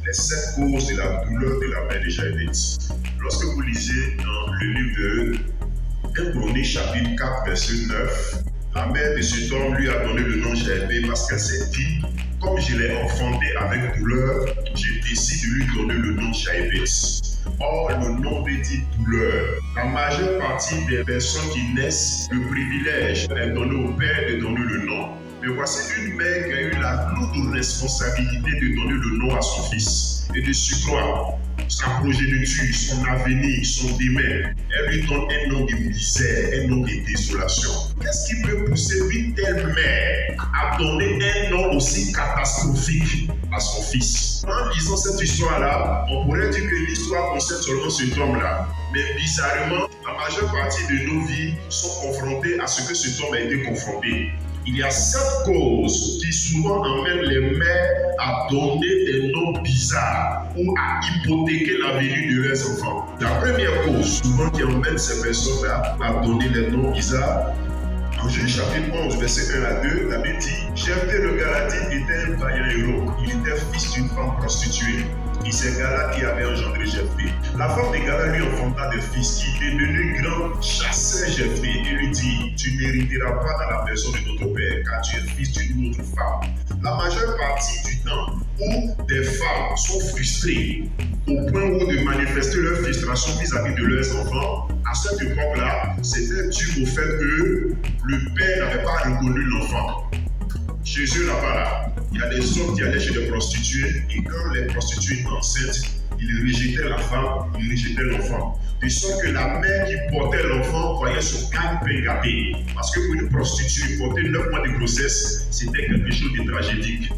les 7 causes de la douleur de la mère de Jaïbeth. Lorsque vous lisez dans le livre de 1 Chronique chapitre 4 verset 9, la mère de cet homme lui a donné le nom Jaïbeth parce qu'elle s'est dit, comme je l'ai enfanté avec douleur, je décide de lui donner le nom Jaïbeth. Or, le nom veut dire douleur. La majeure partie des personnes qui naissent, le privilège est donné au père de donner le nom. Mais voici une mère qui a eu la lourde responsabilité de donner le nom à son fils et de surcroît sa progéniture, son avenir, son demain. Elle lui donne un nom de misère, un nom de désolation. Qu'est-ce qui peut pousser une telle mère à donner un nom aussi catastrophique à son fils? En lisant cette histoire-là, on pourrait dire que l'histoire concerne seulement cet homme-là. Mais bizarrement, la majeure partie de nos vies sont confrontées à ce que cet homme a été confronté. Il y a 7 causes qui souvent emmènent les mères à donner des noms bizarres ou à hypothéquer l'avenir de leurs enfants. La première cause souvent qui emmène ces personnes-là à donner des noms bizarres, en Juge chapitre 11, verset 1 à 2, la Bible dit « Jephthé le Galatite était un vaillant héros. Il était fils d'une femme prostituée. Et c'est Gala qui avait engendré Jephthé. La femme de Gala lui enfanta des fils qui, devenu grand, chassait Jephthé et lui dit « Tu n'hériteras pas dans la maison de notre père, car tu es fils d'une autre femme. » La majeure partie du temps où des femmes sont frustrées au point où de manifester leur frustration vis-à-vis de leurs enfants, à cette époque-là, c'était dû au fait que le père n'avait pas reconnu l'enfant. Chez eux là-bas, là, il y a des hommes qui allaient chez des prostituées et quand les prostituées étaient enceintes, ils rejetaient la femme, ils rejetaient l'enfant. De sorte que la mère qui portait l'enfant voyait son gagne-pain gâté. Parce que pour une prostituée, porter 9 mois de grossesse, c'était quelque chose de tragédique.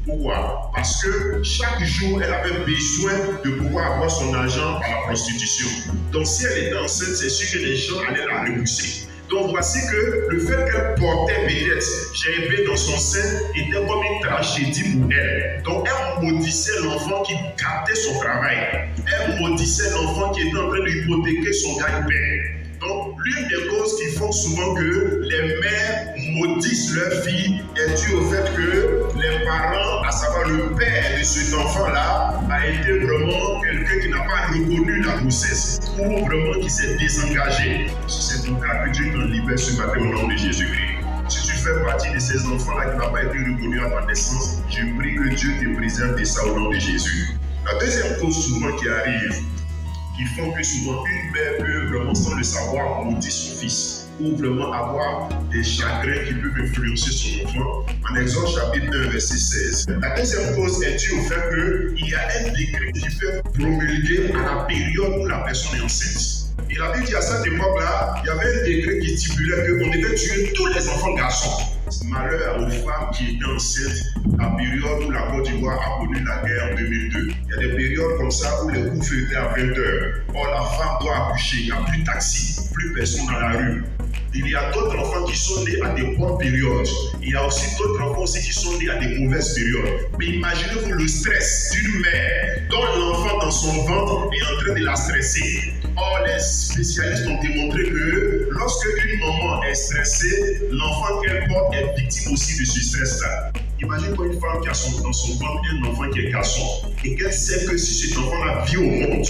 Pourquoi? Parce que chaque jour, elle avait besoin de pouvoir avoir son argent par la prostitution. Donc si elle était enceinte, c'est sûr que les gens allaient la repousser. Donc voici que le fait qu'elle portait peut-être Jaïbeth dans son sein était comme une tragédie pour elle. Donc elle maudissait l'enfant qui gâtait son travail. Elle maudissait l'enfant qui était en train d'hypothéquer son gagne-pain. Donc l'une des causes qui font souvent que les mères maudissent leurs filles est due au fait que les parents, à savoir le père de cet enfant-là, a été vraiment quelqu'un qui n'a pas reconnu la grossesse ou vraiment qui s'est désengagé. Si c'est ton cas, que Dieu t'en libère ce matin au nom de Jésus-Christ. Si tu fais partie de ces enfants-là qui n'ont pas été reconnus à ta naissance, je prie que Dieu te préserve de ça au nom de Jésus. La deuxième cause souvent qui arrive, qui font que souvent une mère peut vraiment sans le savoir maudire son fils ou vraiment avoir des chagrins qui peuvent influencer son enfant. En Exode chapitre 1 verset 16. La deuxième cause est due au fait qu'il y a un décret qui peut promulguer à la période où la personne est enceinte. Et la Bible dit à cette époque-là, il y avait un décret qui stipulait qu'on devait tuer tous les enfants garçons. Malheur aux femmes qui étaient enceintes, la période où la Côte d'Ivoire a connu la guerre en 2002. Il y a des périodes comme ça où les coups étaient à 20h. Or, la femme doit accoucher, il n'y a plus de taxi, plus personne dans la rue. Il y a d'autres enfants qui sont nés à des bonnes périodes. Il y a aussi d'autres enfants aussi qui sont nés à des mauvaises périodes. Mais imaginez-vous le stress d'une mère dont l'enfant dans son ventre est en train de la stresser. Or, les spécialistes ont démontré que lorsque une maman est stressée, l'enfant qu'elle porte est victime aussi de ce stress-là. Imagine-toi une femme qui a dans son ventre un enfant qui est garçon et qu'elle sait que si cet enfant-là vit au monde,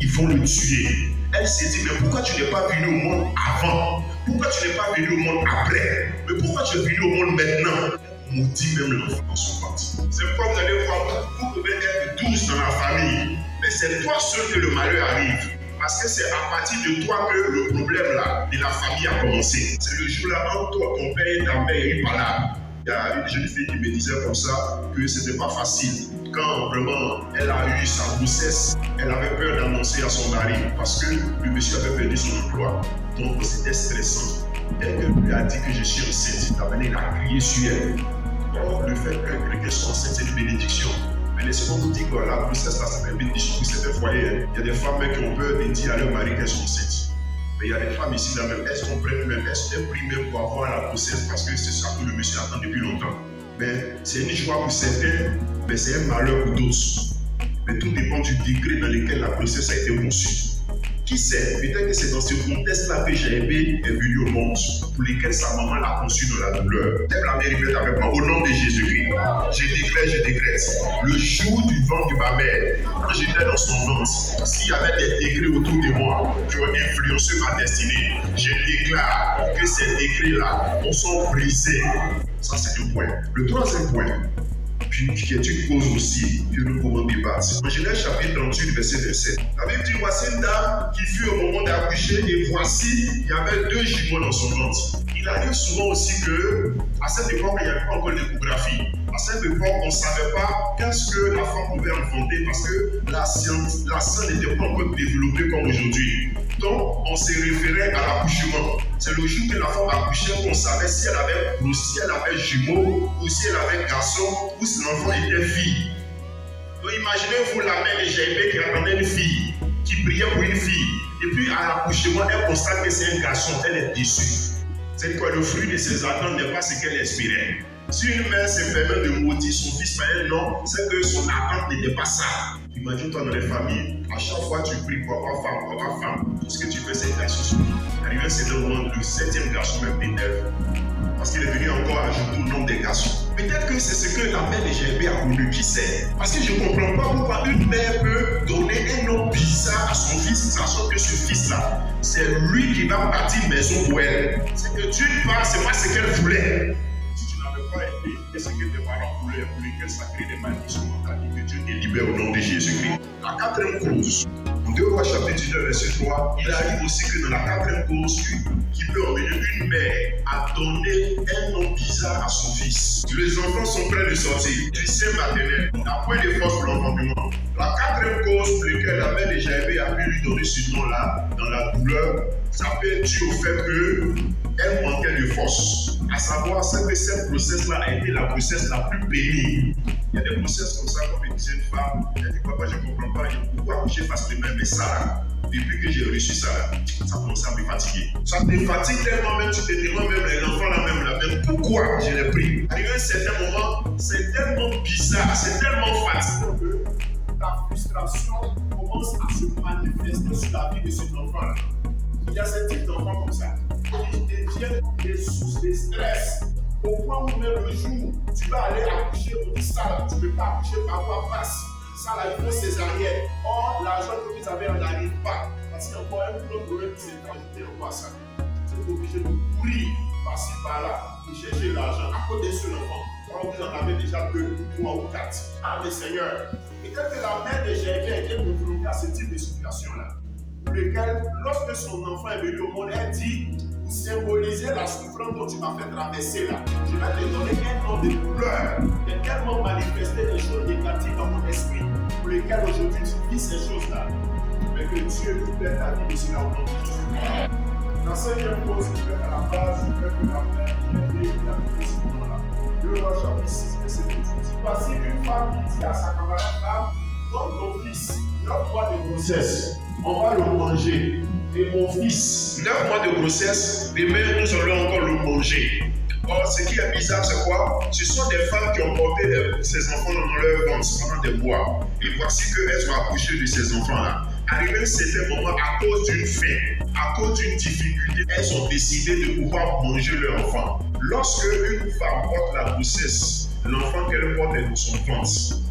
ils vont le tuer. Elle s'est dit, mais pourquoi tu n'es pas venu au monde avant? Pourquoi tu n'es pas venu au monde après? Mais pourquoi tu es venu au monde maintenant? Maudit même l'enfant dans son ventre. C'est pourquoi vous allez voir, vous pouvez être 12 dans la famille, mais c'est toi seul que le malheur arrive. Parce que c'est à partir de toi que le problème là, de la famille a commencé. C'est le jour-là entre toi, ton père et ta mère, ils parlent là. Il y a une jeune fille qui me disait comme ça que c'était pas facile. Quand vraiment elle a eu sa grossesse, elle avait peur d'annoncer à son mari parce que le monsieur avait perdu son emploi. Donc c'était stressant. Dès qu'elle lui a dit que je suis enceinte, il a crié sur elle. Donc le fait qu'elle soit enceinte, c'est une bénédiction. Mais laissez-moi vous dire que la grossesse là, c'est une bénédiction pour certains foyers. Il y a des femmes qui ont peur de dire à leur mari qu'elles sont enceintes. Mais il y a des femmes ici là même, elles comprennent même, elles prient même pour avoir la grossesse parce que c'est ça que le monsieur attend depuis longtemps. Mais c'est une joie pour certains, mais c'est un malheur pour d'autres. Mais tout dépend du degré dans lequel la grossesse a été conçue. Qui sait, peut-être que c'est dans ce contexte-là que JB est venu au monde, pour lequel sa maman l'a conçu dans la douleur. Lève la main et répète avec moi, au nom de Jésus-Christ. Je décrète, le jour du ventre de ma mère, quand j'étais dans son ventre, s'il y avait des décrets autour de moi qui ont influencé ma destinée, je déclare que ces décrets-là sont brisés. Ça, c'est un point. Le troisième point, qui est une cause aussi que nous pouvons débattre. En Genèse chapitre 38, verset 27. La Bible dit, voici une dame qui fut au moment d'accoucher et voici, il y avait 2 jumeaux dans son ventre. Il arrive souvent aussi que, à cette époque, il n'y avait pas encore l'échographie. À cette époque, on ne savait pas qu'est-ce que la femme pouvait enfanter parce que la science n'était pas encore développée comme aujourd'hui. Donc, on se référait à l'accouchement. C'est le jour que la femme accouchait qu'on savait si elle avait jumeaux ou si elle avait garçon ou si l'enfant était fille. Donc, imaginez-vous la mère de JB qui attendait une fille, qui priait pour une fille. Et puis, à l'accouchement, elle constate que c'est un garçon, elle est déçue. C'est quoi, le fruit de ses attentes n'est pas ce qu'elle espérait. Si une mère se permet de maudire son fils par un nom, c'est que son attente n'était pas ça. Imagine-toi dans les familles, à chaque fois tu pries pour avoir femme, tout ce que tu fais c'est garçon. Arrivé à un certain moment, le 7e garçon même t'énerve. Parce qu'il est venu encore ajouter le nombre des garçons. Peut-être que c'est ce que la mère de JB a connu, qui sait. Parce que je ne comprends pas pourquoi une mère peut donner un nom bizarre à son fils, sachant que ce fils-là, c'est lui qui va bâtir maison pour elle. C'est que Dieu parle, c'est pas ce qu'elle voulait. Si tu n'avais pas été, qu'est-ce que tes parents voulaient, pour lesquels ça crée des malédictions dans ta vie, que Dieu te libère au nom de Jésus-Christ. La 4e cause, en 2 Rois chapitre 19, verset 3, il arrive aussi que dans la 4e cause, qui peut emmener une mère à donner un nom bizarre à son fils. Les enfants sont prêts de sortir du sein maternel, n'a point de force pour l'enfantement. La 4e cause pour laquelle la mère de JB a pu lui donner ce nom-là, dans la douleur, ça peut être dû au fait qu'elle manquait de force. À savoir, c'est que cette grossesse-là a été la grossesse la plus pénible. Il y a des grossesses comme ça, comme disait une femme, elle dit, papa, je ne comprends pas, pourquoi accoucher facilement, mais ça là, depuis que j'ai reçu ça, ça commence à me fatiguer. Ça te fatigue tellement même, tu te demandes même l'enfant là même là, mais pourquoi je l'ai pris? Arrivé à un certain moment, c'est tellement bizarre, c'est tellement fatigant que ta frustration commence à se manifester sur la vie de cet enfant là. Il y a ce type d'enfants comme ça, qui deviennent des sources de stress. Au point où même le jour, tu vas aller accoucher, on dit ça là, tu ne peux pas accoucher par voie basse. Ça là, il faut césarienne. Or, l'argent que vous avez, on n'arrive pas. Parce qu'il y a encore un problème qui s'est ajouté au ça. Vous êtes obligé de courir par-ci par-là, de chercher l'argent à côté de ce enfant. Quand vous en avez déjà 2, 3 ou 4. Ah, mais Seigneur, peut-être que la mère de JB a été confrontée à ce type de situation-là. Pour lequel, lorsque son enfant est venu au monde, elle dit, pour symboliser la souffrance dont tu m'as fait traverser là, je vais te donner un nom de douleur, de tellement manifester des choses négatives dans mon esprit, pour lesquelles aujourd'hui tu vis ces choses-là, mais que Dieu libère ta vie aussi là au nom de Jésus. La 5e cause qui est à la base, c'est que la mère qui a fait ce moment-là. 2 Rois chapitre 6, verset 12. Voici une femme qui dit à sa camarade femme, donne ton fils 9 mois de grossesse, on va le manger. Et mon fils, 9 mois de grossesse, demain nous allons encore le manger. Or, ce qui est bizarre, c'est quoi? Ce sont des femmes qui ont porté ces enfants dans leur ventre pendant des mois. Et voici qu'elles ont accouché de ces enfants-là. Arrivé à un certain moment, à cause d'une faim, à cause d'une difficulté, elles ont décidé de pouvoir manger leur enfant. Lorsque une femme porte la grossesse, l'enfant qu'elle porte est dans son ventre.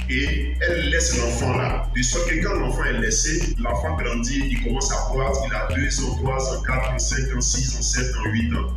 Et elle laisse l'enfant là. De sorte que quand l'enfant est laissé, l'enfant grandit, il commence à croître, il a 2 ans, 3 ans, 4 ans, 5 ans, 6 ans, 7 ans, 8 ans.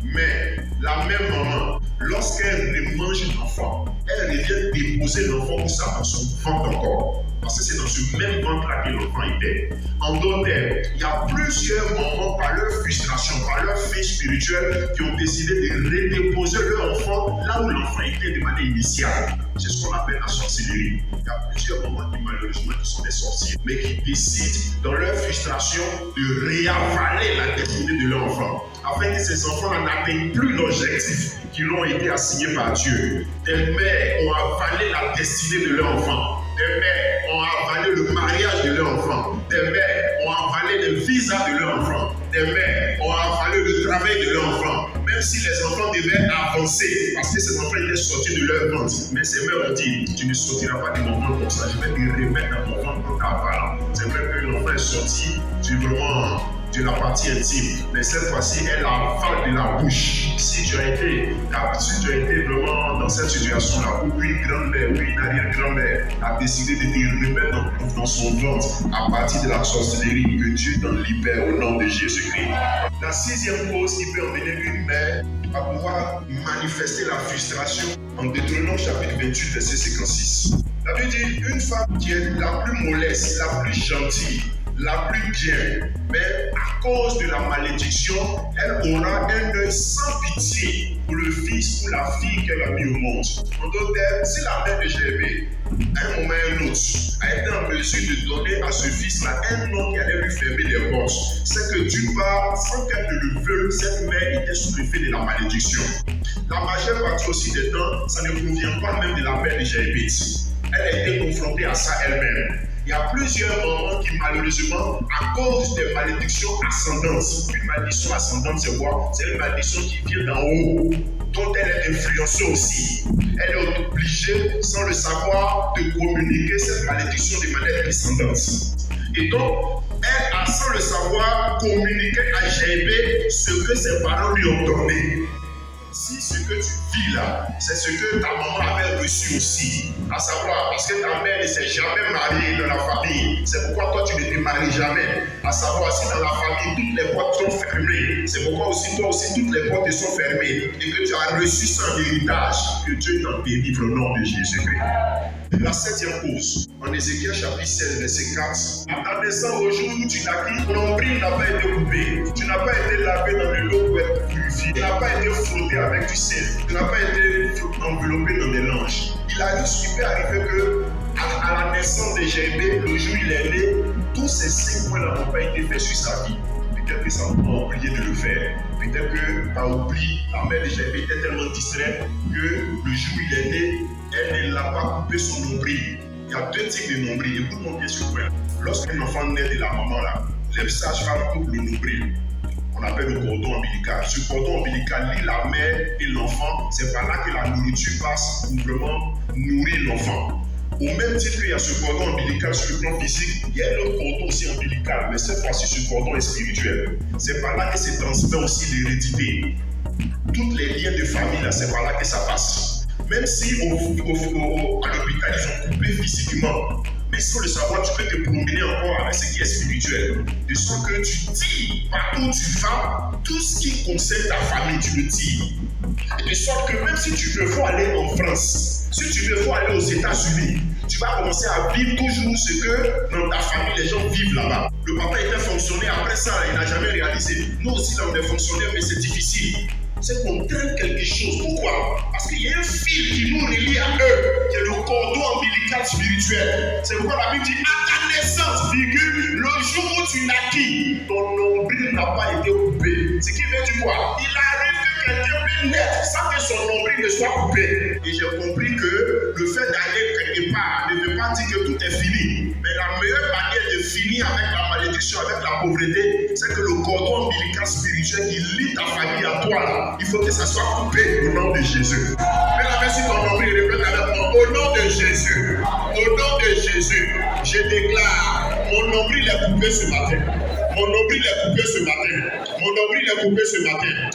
Mais la même maman, lorsqu'elle mange l'enfant, elle revient déposer l'enfant pour ça dans son ventre encore. Parce que c'est dans ce même ventre-là que l'enfant était. En d'autres termes, il y a plusieurs mamans, par leur frustration, par leur faim spirituelle, qui ont décidé de redéposer leur enfant là où l'enfant était de manière initiale. C'est ce qu'on appelle la sorcellerie. Il y a plusieurs mamans qui malheureusement qui sont des sorciers, mais qui décident dans leur frustration de réavaler la destinée de leur enfant, afin que ces enfants n'atteignent plus l'objectif qui leur ont été assignés par Dieu. Des mères ont avalé la destinée de leur enfant. Des mères ont avalé le mariage de leur enfant. Des mères ont avalé le visa de leur enfant. Des mères ont avalé le travail de leur enfant. Même si les enfants devaient avancer, parce que ces enfants étaient sortis de leur ventre. Mais ces mères ont dit, tu ne sortiras pas de mon ventre comme ça, je vais te remettre dans mon ventre en t'avalant. C'est vrai que l'enfant est sorti, de la partie intime, mais cette fois-ci, elle avale de la bouche. Si tu as été vraiment dans cette situation-là, où une grand-mère ou une arrière-grand-mère a décidé de te remettre dans son ventre à partir de la sorcellerie, que Dieu t'en libère au nom de Jésus-Christ. La sixième cause qui peut emmener une mère à pouvoir manifester la frustration en Deutéronome chapitre 28, verset 56. Ça veut dire une femme qui est la plus mollesse, la plus gentille, la plus bien, mais à cause de la malédiction, elle aura un œil sans pitié pour le fils ou la fille qu'elle a mis au monde. En d'autres termes, si la mère de Jérémie, à un moment ou un autre, a été en mesure de donner à ce fils-là un nom qui allait lui fermer les portes, c'est que d'une part, sans qu'elle ne le veuille, cette mère était sous l'effet de la malédiction. La majeure partie aussi des temps, ça ne provient pas même de la mère de Jérémie. Elle a été confrontée à ça elle-même. Il y a plusieurs moments qui, malheureusement, à cause des malédictions ascendantes, une malédiction ascendante, c'est quoi? C'est une malédiction qui vient d'en haut, dont elle est influencée aussi. Elle est obligée, sans le savoir, de communiquer cette malédiction de manière descendante. Et donc, elle a, sans le savoir, communiqué à Jérémie ce que ses parents lui ont donné. Si ce que tu vis là, c'est ce que ta maman avait reçu aussi, à savoir, parce que ta mère ne s'est jamais mariée dans la famille, c'est pourquoi toi tu ne te maries jamais, à savoir, si dans la famille toutes les portes sont fermées, c'est pourquoi aussi toi aussi toutes les portes sont fermées, et que tu as reçu son héritage, que Dieu t'en délivre au nom de Jésus-Christ. La septième cause, en Ézéchiel chapitre 16, verset 4, en naissant au jour où tu naquis, ton nombril n'a pas été coupé, tu n'as pas été lavé dans de l'eau pour être purifié, tu n'as pas été frotté avec du sel, tu n'as pas été enveloppé dans des langes. Il peut arriver que, à la naissance de Jérémie, le jour où il est né, tous ces 5 points-là n'ont pas été faits sur sa vie. Peut-être que ça a oublié de le faire. Peut-être que par oubli, la mère de Jérémie était tellement distraite que le jour où il est né, elle ne l'a pas coupé son nombril. Il y a 2 types de nombril. Écoute-moi bien ce point. Lorsqu'un enfant naît de la maman, là, les sages-femmes coupent le nombril. On appelle le cordon ombilical. Ce cordon ombilical lie la mère et l'enfant. C'est par là que la nourriture passe pour vraiment nourrir l'enfant. Au même titre qu'il y a ce cordon ombilical sur le plan physique, il y a un autre cordon aussi ombilical, mais cette fois-ci ce cordon est spirituel. C'est par là que se transmet aussi l'hérédité. Tous les liens de famille, là, c'est par là que ça passe. Même si à l'hôpital, ils ont coupé physiquement, mais sans le savoir, tu peux te promener encore avec ce qui est spirituel. De sorte que tu tires partout où tu vas, tout ce qui concerne ta famille, tu le tires. Et de sorte que même si tu veux voir aller en France, si tu veux voir aller aux États-Unis, tu vas commencer à vivre toujours ce que dans ta famille, les gens vivent là-bas. Le papa était fonctionnaire, après ça, il n'a jamais réalisé. Nous aussi, là, on est fonctionnaires, mais c'est difficile. C'est qu'on traîne quelque chose. Pourquoi? Parce qu'il y a un fil qui nous relie à eux, qui est le cordon ombilical spirituel. C'est pourquoi la Bible dit, à ta naissance, virgule, le jour où tu naquis, ton nombril n'a pas été coupé. Ce qui veut dire quoi? Il arrive que quelqu'un peut naître sans que son nombril ne soit coupé. Et j'ai compris que le fait d'aller quelque part ne veut pas dire que tout est fini. Mais la meilleure manière de finir avec la malédiction, avec la pauvreté, c'est que le cordon ombilical spirituel qui lie ta famille à toi, là, il faut que ça soit coupé au nom de Jésus. Mais la merci ton nombril, répète avec moi, au nom de Jésus. Au nom de Jésus, je déclare, mon nombril est coupé ce matin. Mon nombril est coupé ce matin. Mon nombril est coupé ce matin.